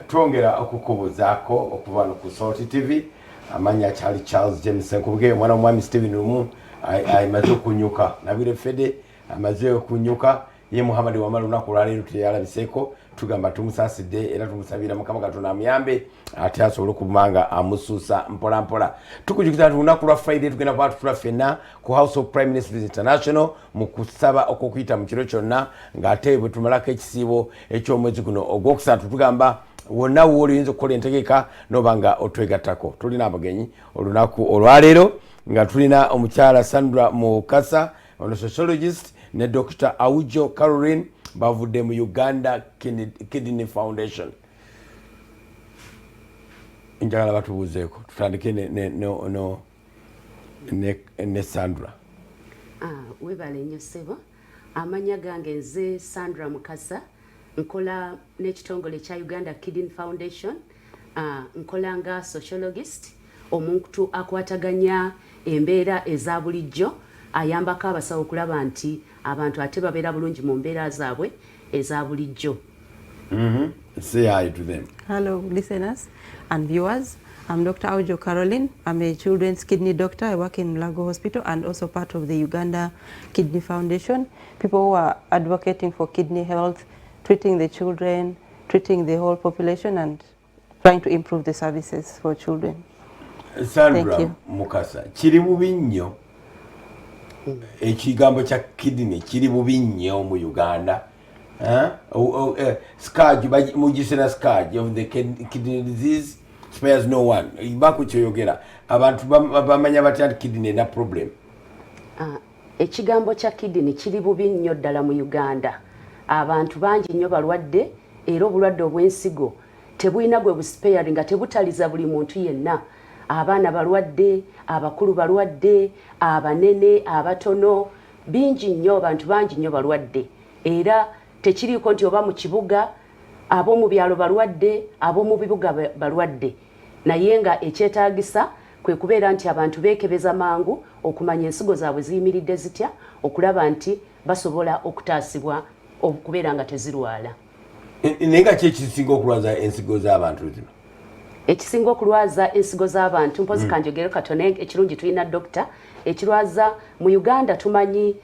twongera okukubuzaako okuva ku Salt TV amanya Charles James Senkubge mwana mwami Steven Lumu amaze okunyuka Nabire Fede amaze okunyuka ye Muhammad Wamala lunaku lwaleero tuyalabiseko tugamba tumusaside era tumusabira Mukama Katonda amuyambe ate asobole okumanga amususa mpola mpola tukujukiza lunaku lwa Friday tugenda kwatula fena ku House of Prime Ministers International mu kusaba okukuyita mu kiro kyonna ng'ate bwe tumalako ekisiibo eky'omwezi guno ogwokusatu tugamba wonna wooluyinza okukola entegeka nobanga otwegattako tulina abagenyi olunaku olwaleero nga tulina omukyala Sandra Mukasa ono sociologist ne Dr. Aujo Caroline bavudde mu Uganda Kidney Foundation. Njagala batubuuzeeko tutandike ne Sandra. Webale nnyo ssebo. Amanya gange nze Sandra Mukasa nkola n'ekitongole kya Uganda Kidney Foundation. Nkola nga sociologist omuntu akwataganya embeera eza bulijjo ayambako abasawo okulaba nti abantu ate babeera bulungi mu mbeera zaabwe eza bulijjo. Say hi to them. Hello listeners and viewers. I'm Dr. Aujo Caroline. I'm a children's kidney doctor. I work in Lago Hospital and also part of the Uganda Kidney Foundation. People who are advocating for kidney health, treating the children, treating the whole population and trying to improve the services for children. Sandra Mukasa, kiri bubi nnyo ekigambo kya kidney kiri bubi nnyo mu Uganda. Scourge mugisena scourge of the kidney disease spares no one. Ibako kyoyogera abantu bamanya batya kidney na problem. Ekigambo kya kidney kiri bubi nnyo ddala mu Uganda. Abantu bangi nnyo balwadde era obulwadde obw'ensigo tebulina gwe buspare nga tebutaliza buli muntu yenna. Abaana balwadde, abakulu balwadde, abanene, abatono, bingi nnyo abantu bangi nnyo balwadde. Era tekiriiko nti oba mu kibuga, ab'omu byalo balwadde, ab'omu bibuga balwadde. Naye nga ekyetaagisa kwe kubeera nti abantu beekebeza mangu okumanya ensigo zaabwe ziyimiridde zitya, okulaba nti basobola okutaasibwa okubeera nga tezirwala. Naye nga ki ekisinga okulwaza ensigo z'abantu zino? Ekisinga okulwaza ensigo z'abantu mpozi kanjogero katono ekirungi tulina dokita ekirwaza mu Uganda tumanyi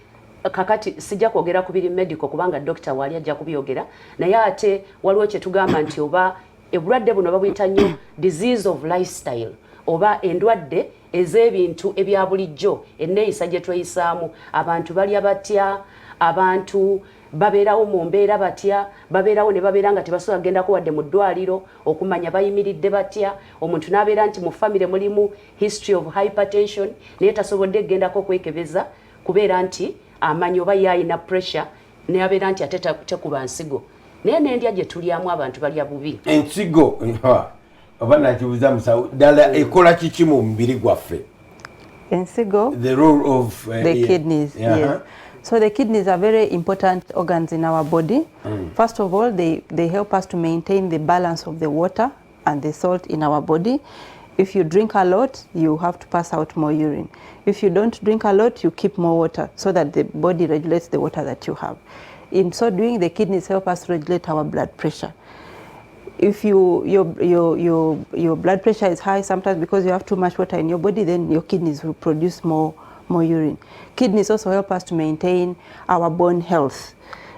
kakati sijja kwogera ku biri medical kubanga dokita wali ajja kubyogera naye ate waliwo kye tugamba nti oba ebulwadde buno babuyita nnyo disease of lifestyle oba endwadde ez'ebintu ebya bulijjo enneeyisa gye tweyisaamu abantu balya batya abantu babeerawo mu mbeera batya babeerawo ne babeera nga tebasobola kugenda kuwadde mu ddwaliro okumanya bayimiridde batya omuntu n'abeera nti mu famire mulimu history of hypertension naye tasobodde kugendako okwekebeza kubeera nti amanyi oba yayina pressure naye abeera nti ate tekuba nsigo naye n'endya gye tulyamu abantu balya bubi ensigo oba nakibuuza musawo ddala ekola kiki mu mubiri gwaffe? Ensigo, the role of the kidneys. Yes. So the kidneys are very important organs in our body. First of all, they help us to maintain the balance of the water and the salt in our body. If you drink a lot, you have to pass out more urine. If you don't drink a lot, you keep more water so that the body regulates the water that you have. In so doing, the kidneys help us regulate our blood pressure. If your blood pressure is high, sometimes because you have too much water in your body, then your kidneys will produce more urine. Kidneys also help us to maintain our bone health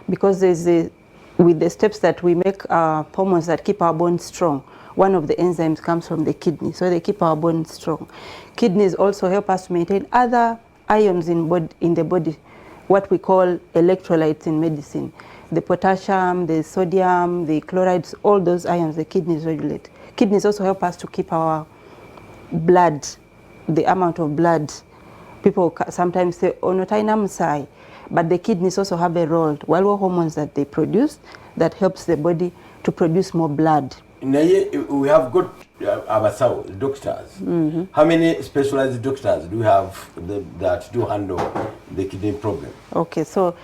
because with the steps that we make hormones that keep our bones strong. One of the enzymes comes from the kidney, so they keep our bones strong. Kidneys also help us to maintain other ions in the body, what we call electrolytes in medicine. The potassium, the sodium, the chlorides, all those ions the kidneys regulate. Kidneys also help us to keep our blood, the amount of blood. People sometimes say, oh, not I, but the kidneys also have a role. While hormones that they produce that helps the body to produce more blood. We have got our doctors. How many specialized doctors do we have that do handle the kidney problem? Okay, so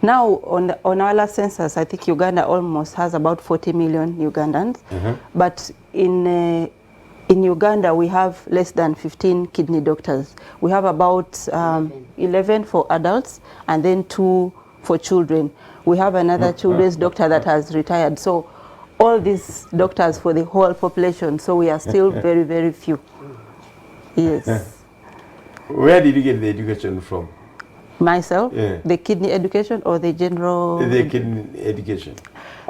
now on our last census, I think Uganda almost has about 40 million Ugandans. But in Uganda, we have less than 15 kidney doctors. We have about 11 for adults and then 2 for children. We have another children's doctor that has retired. So all these doctors for the whole population, so we are still very, very few. Yes. Where did you get the education from? Myself, Yeah. the kidney education or the general? The kidney education.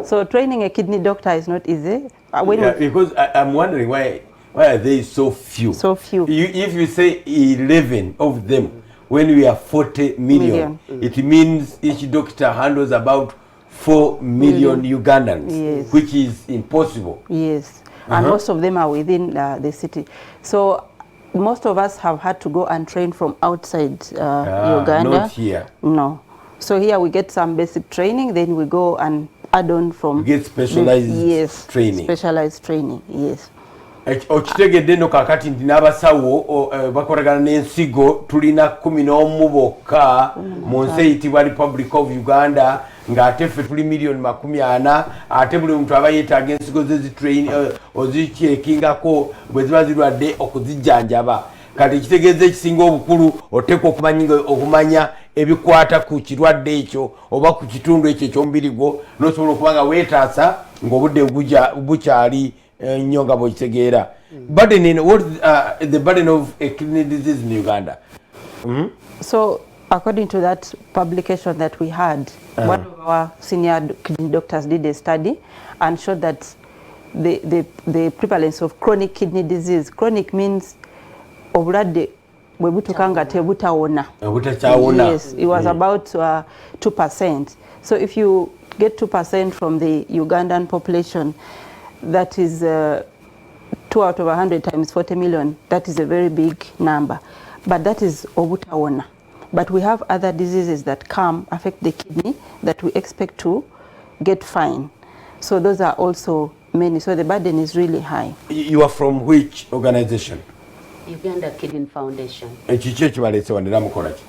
So training a kidney doctor is not easy. When Yeah, because I'm wondering why are they so few? So few. If you say 11 of them, when we are 40 million, it means each doctor handles about 4 million Ugandans, Yes. which is impossible. Yes, and most of them are within the city. So most of us have had to go and train from outside Uganda. Not here. No. So here we get some basic training, then we go and add on from... You get specialized yes, training. Specialized training, yes. Okitegedde no kakati nti n'abasawo bakolagana n'ensigo tulina 11 bokka mu nsi eyitibwa Republic of Uganda ng'ate ffe tuli miliyoni 40 ate buli muntu aba yeetaaga ensigo ze ozikyekingako bwe ziba zirwadde okuzijjanjaba. Kati ekitegeeza ekisinga obukulu oteekwa okumanya ebikwata ku kirwadde ekyo oba ku kitundu ekyo eky'omubiri gwo n'osobola okuba nga weetaasa ng'obudde bukyali nnyo nga bw'okitegeera. What is the burden of a kidney disease in Uganda? So according to that publication that we had, one of our senior kidney doctors did a study and showed that the prevalence of chronic kidney disease, chronic means obulwadde bwe butuuka nga tebutawona. Yes, it was about 2%. So if you get 2% from the Ugandan population, that is 2 out of 100 times 40 million. That is a very big number. But that is obutawona. But we have other diseases that affect the kidney that we expect to get fine. So those are also many. So the burden is really high. You are from which organization? Uganda Kidney Foundation. Ekiki ekibaleese wano era mukola ki?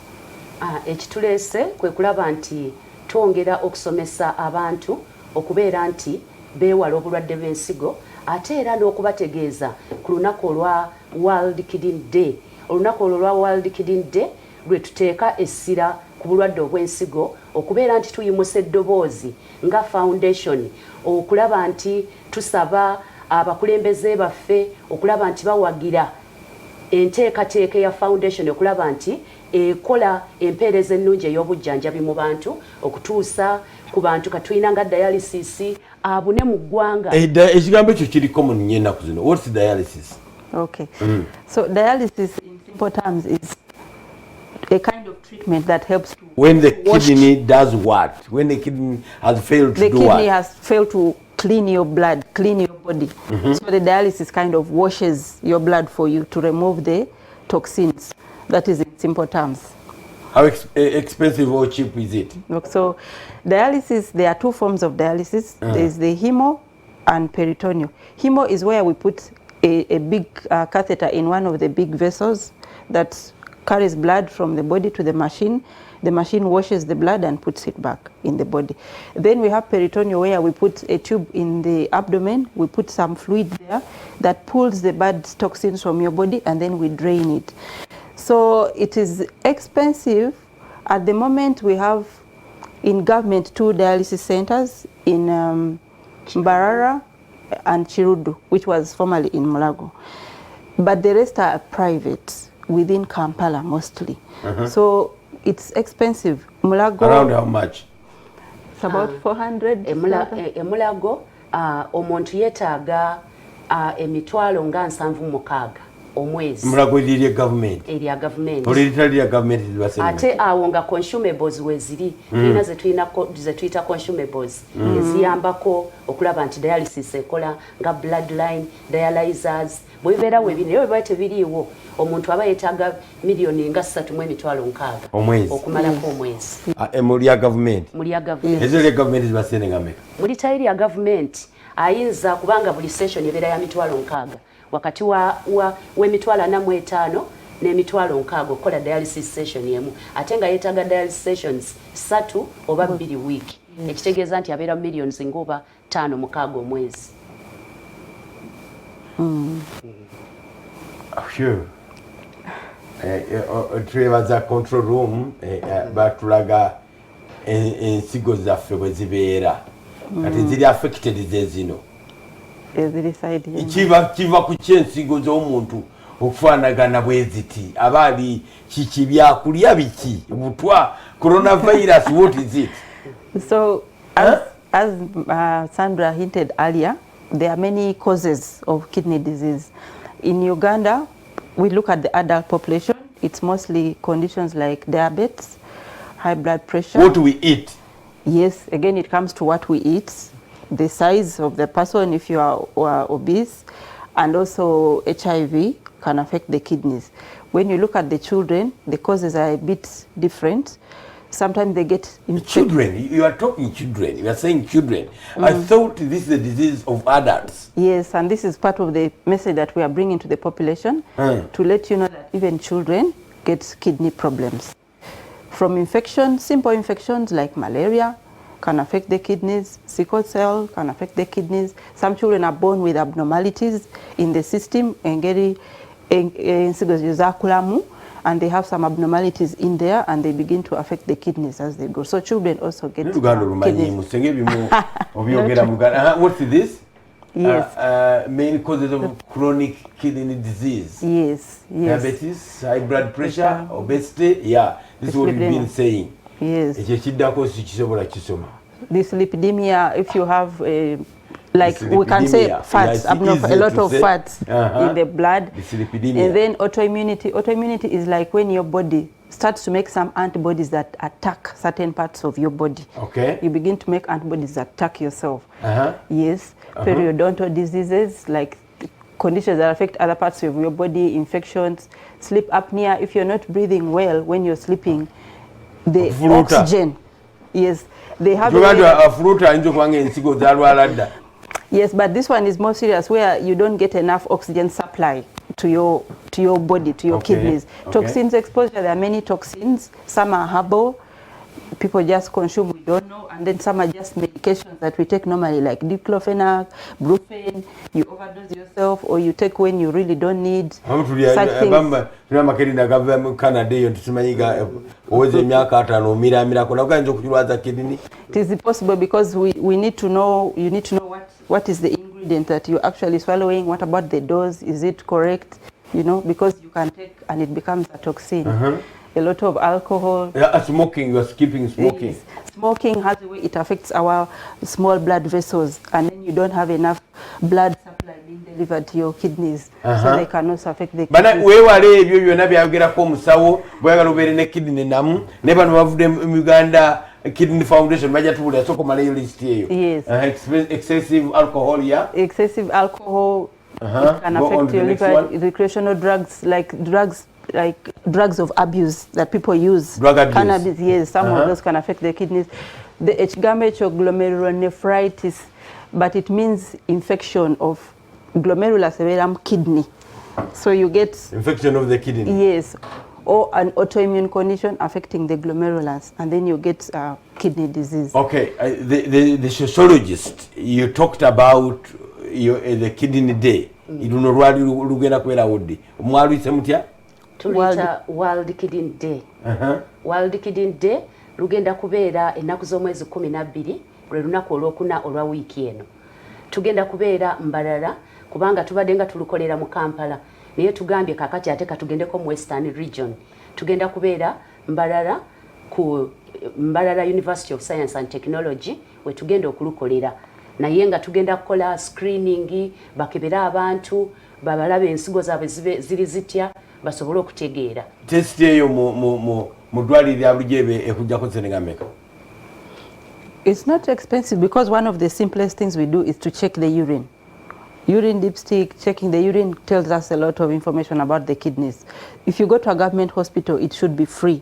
Ekituleese kwe kulaba nti twongera okusomesa abantu okubeera nti beewala obulwadde bw'ensigo ate era n'okubategeeza ku lunaku olwa World Kidney Day. Olunaku olwa World Kidney Day lwe tuteeka essira ku bulwadde obw'ensigo okubeera nti tuyimusa eddoboozi nga foundation okulaba nti tusaba abakulembeze baffe okulaba nti bawagira enteekateeka ya foundation okulaba nti ekola empeereza ennungi ey'obujjanjabi mu bantu okutuusa ku bantu katulina nga dialysis abune mu ggwanga. Ekigambo ekyo kiri common nnyo ennaku zino. What's dialysis? Okay. So dialysis in simple terms is a kind of treatment that helps to when the kidney does what? When the kidney has failed to do what? The kidney has failed to clean your blood, clean your body. So the dialysis kind of washes your blood for you to remove the toxins. That is in simple terms. How expensive or cheap is it? So dialysis, there are two forms of dialysis. There's the hemo and peritoneal. Hemo is where we put a big catheter in one of the big vessels that carries blood from the body to the machine. The machine washes the blood and puts it back in the body. Then we have peritoneal, where we put a tube in the abdomen. We put some fluid there that pulls the bad toxins from your body, and then we drain it. So it is expensive. At the moment, we have in government 2 dialysis centers in Mbarara and Chirudu, which was formerly in Mulago. But the rest are private within Kampala mostly. So it's expensive. Mulago, around how much? It's about 400. Mulago omuntu yeetaaga emitwalo nga 76 omwezi. Mulago erya government. Erya government. Olirya government zibasema. Ate awo nga consumables weziri. Tulina ze tuyita consumables. Eziyambako okulaba nti dialysis ekola nga bloodline, dialyzers. Bwebibeera webino ebyo biba tebiriiwo. Omuntu aba yeetaaga miliyoni nga 3.6 omwezi okumalako omwezi. Mulya government. Mulya government. Ezo lya government zibasene ngameka. Muli tayiri ya government ayinza kubanga buli session ebeera ya mitwalo 6 wakati w'emitwalo 45 n'emitwalo 6 okola dialysis session emu ate nga yeetaaga dialysis sessions 3 oba 2 week. Ekitegeeza nti abeera millions ngoba 5-6 omwezi. Twebaza control room batulaga ensigo zaffe bwe zibeera kati ziri affected ze zino kiva ku kyensigo z'omuntu okufaanagana bweziti abaali kiki byakulya biki butwa coronavirus what is it? So as Sandra hinted earlier, there are many causes of kidney disease. In Uganda, we look at the adult population. It's mostly conditions like diabetes, high blood pressure. What do we eat? Yes, again, it comes to what we eat, the size of the person if you are obese, and also HIV can affect the kidneys. When you look at the children, the causes are a bit different. Sometimes they get children. You are talking children. You are saying children. I thought this is a disease of adults. Yes, and this is part of the message that we are bringing to the population to let you know that even children get kidney problems. From infections, simple infections like malaria can affect the kidneys, sickle cell can affect the kidneys. Some children are born with abnormalities in the system, and they have some abnormalities in there and they begin to affect the kidneys as they go. So children also get kidneys. What's this? Yes. Main causes of chronic kidney disease. Yes, yes. Diabetes, high blood pressure, obesity. Yeah, this is what we've been saying. Yes. Dyslipidemia, if you have like we can say fats, a lot of fats in the blood. And then autoimmunity. Autoimmunity is like when your body starts to make some antibodies that attack certain parts of your body. Okay. You begin to make antibodies that attack yourself. Yes. Periodontal diseases like conditions that affect other parts of your body, infections, sleep apnea. If you're not breathing well when you're sleeping, the oxygen. Yes. They have yes, but this one is more serious where you don't get enough oxygen supply to your body, to your kidneys. Toxins exposure, there are many toxins. Some are herbal, people just consume, we don't know, and then some are just medications that we take normally like diclofenac, brufen. You overdose yourself or you take when you really don't need such things. It is possible because we need to know, you need to know what is the ingredient that you're actually swallowing, what about the dose, is it correct, you know, because you can take and it becomes a toxin. A lot of alcohol. Smoking, you are skipping smoking. Yes. Smoking has a way it affects our small blood vessels and then you don't have enough blood supply being delivered to your kidneys. So they can also affect the kidneys. Wewale ebyo byonna byagerako omusawo bwagala obeere ne kidney namu ne bano bavudde mu Uganda Kidney Foundation bajja tubulira soko malayo list eyo. Yes. Excessive alcohol, yeah. Excessive alcohol can affect your liver. Recreational drugs like drugs of abuse that people use. Drug abuse. Cannabis, yes, some of those can affect the kidneys. The glomerulonephritis, but it means infection of glomerular severum kidney. So you get infection of the kidney. Yes, or an autoimmune condition affecting the glomerulus, and then you get kidney disease. Okay, the sociologist, you talked about the kidney day. You don't know what lugenda kwera wodi. Omwalu isemutya? Tulita World Kidney Day. World Kidney Day lugenda kubeera ennaku z'omwezi 12 lwe lunaku olwokuna olwa wiiki eno. Tugenda kubeera Mbarara kubanga tubadde nga tulukolera mu Kampala. Naye tugambye kakati ate katugendeko mu Western Region. Tugenda kubeera Mbarara ku Mbarara University of Science and Technology we tugenda okulukolera. Naye nga tugenda kukola screening bakebera abantu babalabe ensigo zaabwe ziri zitya basobole okutegeera. Test eyo mu dwaliro abujebe ekujjako senenga meka. It's not expensive because one of the simplest things we do is to check the urine. Urine dipstick, checking the urine tells us a lot of information about the kidneys. If you go to a government hospital, it should be free.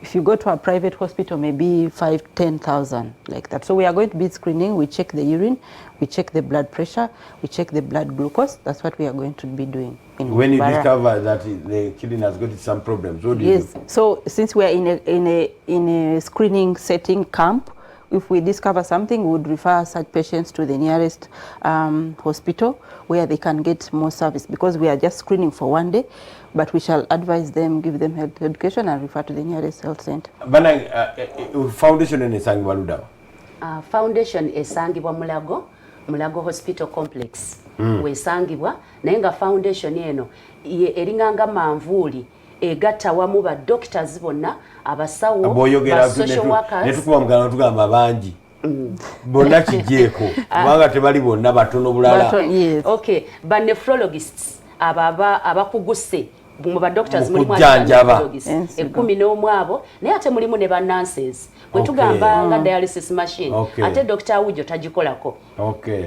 If you go to a private hospital, maybe 5,000-10,000 like that. So we are going to be screening. We check the urine, we check the blood pressure, we check the blood glucose. That's what we are going to be doing. When you discover that the kidney has got some problems, what do you do? So since we are in a screening setting camp, if we discover something, we would refer such patients to the nearest hospital where they can get more service because we are just screening for one day, but we shall advise them, give them health education and refer to the nearest health center. Foundation esangibwa Ludawa? Foundation esangibwa Mulago Hospital Complex. wesangibwa naye nga foundation eno eringanga manvuuli egatta wamu ba doctors bonna abasawo ba social workers netukuba mugana tugamba bangi bonna kijeeko kubanga tebali bonna batono bulala okay ba nephrologists abakuguse mu ba doctors mulimu nephrologists 11 abo naye ate mulimu ne ba nurses bwe tugamba nga dialysis machine ate Dr. Awujo tagikolako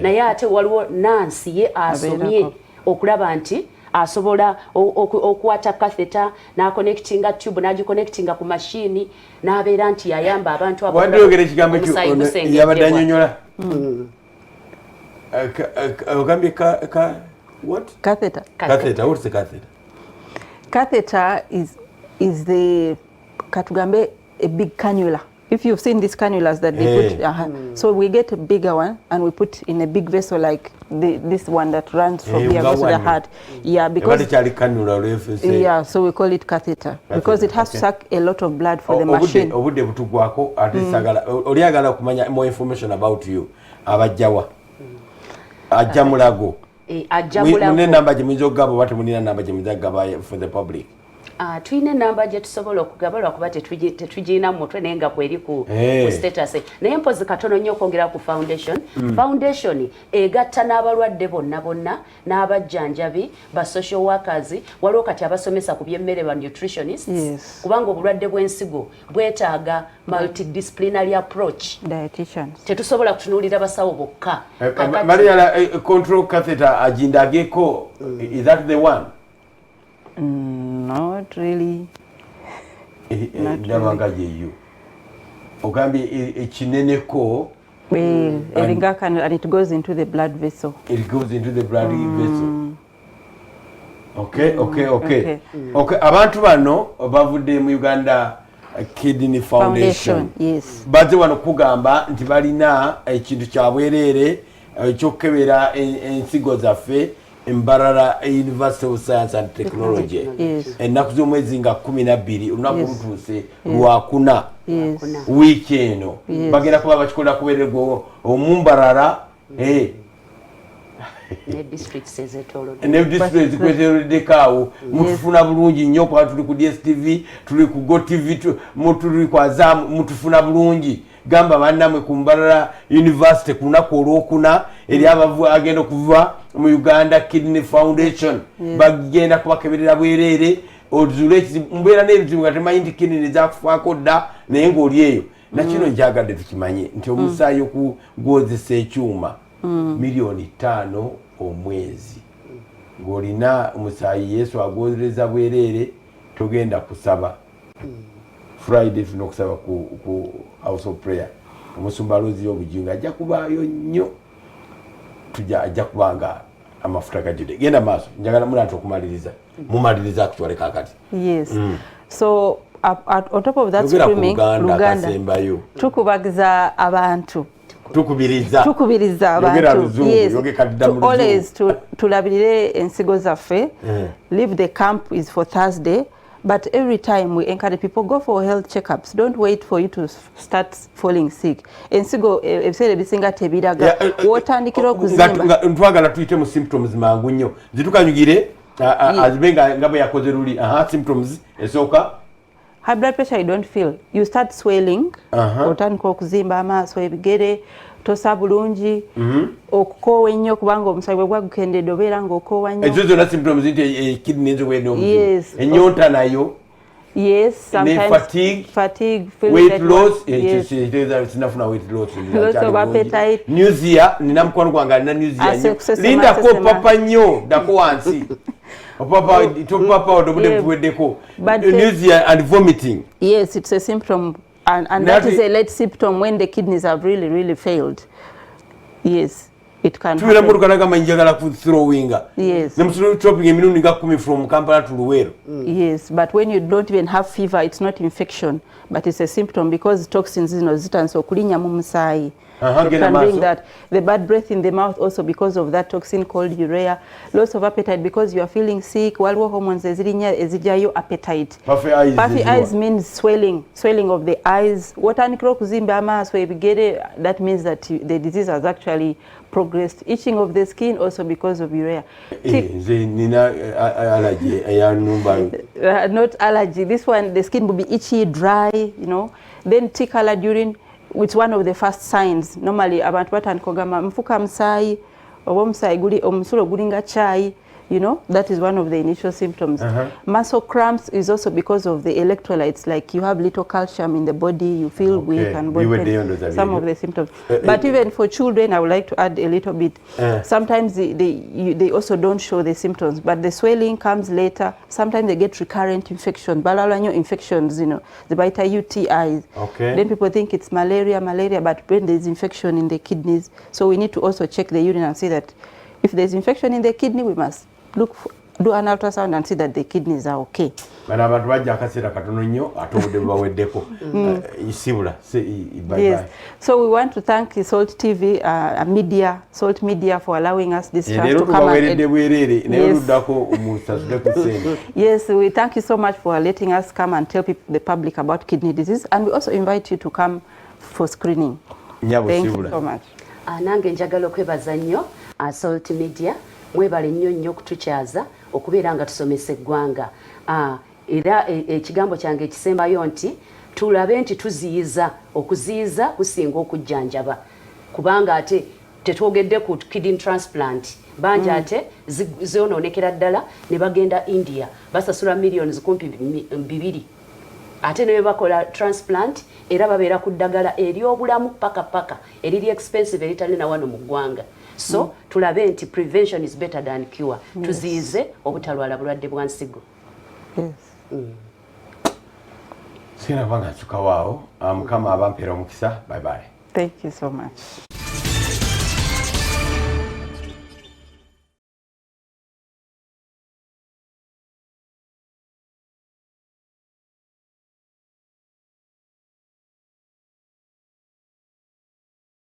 naye ate waliwo nurse ye asomye okulaba nti asobola okuwata catheter na connectinga tube na connectinga ku machine na abeera nti yayamba abantu abo wandogera ekigambo yabadanyonyola ogambye what catheter what's the catheter? Catheter is the katugambe a big cannula. If you've seen these cannulas that they put, so we get a bigger one and we put in a big vessel like this one that runs from here to the heart. Yeah, because yeah, so we call it catheter because it has to suck a lot of blood for the machine. Obudde butugwako atisagala oliagala kumanya more information about you abajjawa ajamulago mune namba gye muyinza okugamba bate munina namba gye muyinza kugaba for the public? Tuyina namba gye tusobola okugaba lwakuba tetugirina mu mutwe naye nga bweri ku status naye mpozi katono nnyo okwongera ku foundation. Foundation egatta n'abalwadde bonna n'abajjanjabi ba social workers waliwo kati abasomesa ku byemmere ba nutritionists kubanga obulwadde bw'ensigo bwetaaga multidisciplinary approach. Dietitians tetusobola kutunuulira basawo bokka. Mariala control catheter agindageko, is that the one? Not really. Ndabanga yeyo ogambye ekineneko and it goes into the blood vessel. It goes into the blood vessel. Okay. Abantu bano bavudde mu Uganda Kidney Foundation. Yes. Baze wano kugamba nti balina ekintu kya bwerere ekyokebera ensigo zaffe Mbarara University of Science and Technology. Ennaku z'omwezi nga 12 olunaku lutuuse lwakuna wiiki eno bagenda kuba bakikola kubeererwa omumbarara ne districts ezikweteereddeko awo mutufuna bulungi nnyo kuba tuli ku DSTV tuli ku GoTV tuli ku Azam mutufuna bulungi gamba bannamwe ku Mbarara University ku lunaku olwokuna eri abavu agenda okuva mu Uganda Kidney Foundation bagenda kubakeberera bwerere ozule mbeera n'ebizibu nga temanyi nti kidney zakufaako dda naye ng'oli eyo nakino njagadde tukimanye nti omusaayi okugwozesa ekyuma $5,000,000 omwezi ng'olina omusaayi Yesu agwozereza bwerere togenda kusaba Friday tuna okusaba ku House of Prayer omusumba Lozi y'obujinga ajja kubaayo nnyo ajja kubanga amafuta gajjude genda maaso njagala mulatu okumaliriza mumaliriza akutwale kakati. Yes. So on top of that screaming Luganda tukubagiza abantu tukubiriza abantu always tulabirire ensigo zaffe. Leave the camp is for Thursday. But every time we encourage people, go for health checkups. Don't wait for you to start falling sick. Ensigo ebisere bisinga tebiraga wotandikira okuzimba ntwagala tuyite mu symptoms mangu nnyo zitukanyugire azibenga ngabo yakoze luli symptoms esoka high blood pressure you don't feel, you start swelling otandika okuzimba amaaso ebigere tosa bulungi okukoowa ennyo kubanga omusaayi bwe gwagukendedde obeera ng'okoowa nnyo ezo zonna symptoms nti kidney ezo bwene omuzibu ennyonta nayo fatigue weight loss sinafuna weight loss nausea nina mukwano gwange alina nausea nnyo lindako papa nnyo dako wansi papa odobudde buweddeko nausea and vomiting. Yes, it's a symptom. And that is a late symptom when the kidneys have really failed. Yes, it can happen. Yes. From Kampala to Luweero. Yes, but when you don't even have fever, it's not infection, but it's a symptom because toxins zino zitanso kulinya mu musaayi It can bring that. The bad breath in the mouth also because of that toxin called urea. Loss of appetite because you are feeling sick. Waliwo hormones ezijayo appetite. Puffy eyes means swelling of the eyes. Watanikira okuzimba amaaso ebigere, that means that the disease has actually progressed. Itching of the skin also because of urea. Not allergy. This one, the skin will be itchy, dry, you know. Then tea-colored urine, which one of the first signs. Normally, abantu batandikogamba mfuka musaayi, oba omusaayi guli omusulo gulinga chai. You know, that is one of the initial symptoms. Muscle cramps is also because of the electrolytes, like you have little calcium in the body, you feel weak and body pain, some of the symptoms. But even for children, I would like to add a little bit. Sometimes they also don't show the symptoms, but the swelling comes later. Sometimes they get recurrent infection, balalanyo infections, you know, the beta UTIs. Then people think it's malaria, but when there's infection in the kidneys, so we need to also check the urine and see that if there's infection in the kidney, we must do an ultrasound and see that the kidneys are okay. Yes. So we want to thank Salt TV Salt Media for allowing us this chance to come and yes, we thank you so much for letting us come and tell the public about kidney disease, and we also invite you to come for screening. Thank you so much. Nange njagala okwebaza nnyo Salt Media mwebale nnyo okutukyaza okubeera nga tusomesa eggwanga. Era ekigambo kyange ekisembayo nti tulabe nti tuziyiza okuziyiza kusinga okujjanjaba, kubanga ate tetwogedde ku kidney transplant bangi ate zionoonekera ddala ne bagenda India basasula millions kumpi 2 ate ne bakola transplant era babeera ku ddagala ery'obulamu paka eriri expensive eritali na wano mu ggwanga. So tulabe nti prevention is better than cure. Tuziize obutalwala bulwadde bwa nsigo. Sina vanga chukawao. Mukama abampeera omukisa. Bye bye. Thank you so much.